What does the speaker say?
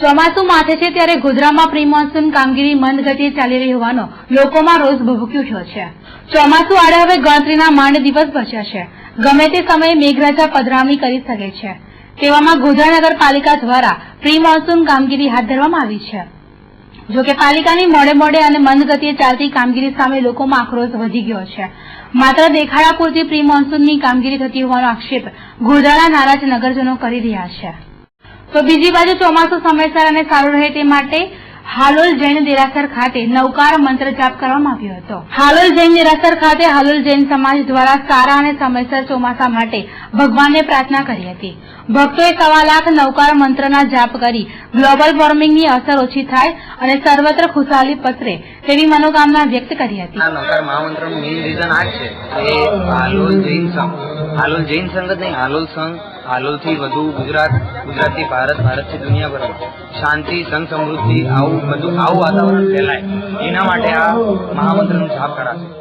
ચોમાસું માથે છે ત્યારે ગોધરામાં પ્રી મોન્સૂન કામગીરી મંદ ગતિએ ચાલી રહી હોવાનો લોકોમાં રોષ ભભૂકી ઉઠ્યો છે। ચોમાસું આડે હવે ગણતરીના માંડ દિવસ બચ્યા છે। ગમે તે સમયે મેઘરાજા પધરામણી કરી શકે છે। તેવામાં ગોધરા નગરપાલિકા દ્વારા પ્રી મોન્સૂન કામગીરી હાથ ધરવામાં આવી છે। જોકે પાલિકાની મોડે અને મંદ ગતિએ ચાલતી કામગીરી સામે લોકોમાં આક્રોશ વધી ગયો છે। માત્ર દેખાડા પૂરતી પ્રી મોન્સૂનની કામગીરી થતી હોવાનો આક્ષેપ ગોધરાના નારાજ નગરજનો કરી રહ્યા છે। તો બીજી બાજુ ચોમાસું સમયસર અને સારું રહે તે માટે હાલોલ જૈન દેરાસર ખાતે નવકાર મંત્ર જાપ કરવામાં આવ્યો હતો। હાલોલ જૈન દેરાસર ખાતે હાલોલ જૈન સમાજ દ્વારા સારા અને સમયસર ચોમાસા માટે ભગવાનને પ્રાર્થના કરી હતી। ભક્તોએ 1.25 લાખ નવકાર મંત્રના જાપ કરી ગ્લોબલ વોર્મિંગની અસર ઓછી થાય અને સર્વત્ર ખુશાલી પસરે તેવી મનોકામના વ્યક્ત કરી હતી। નવકાર મહામંત્રનું મેઇન રીઝન આ છે કે હાલોલ જૈન સંગત નહીં, હાલોલ સંઘ, હાલોલથી વધુ ગુજરાતથી ભારતથી દુનિયાભરમાં શાંતિ, સંઘ, સમૃદ્ધિ આવું વાતાવરણ ફેલાય એના માટે આ મહામંત્રનું જાપ કરાશે।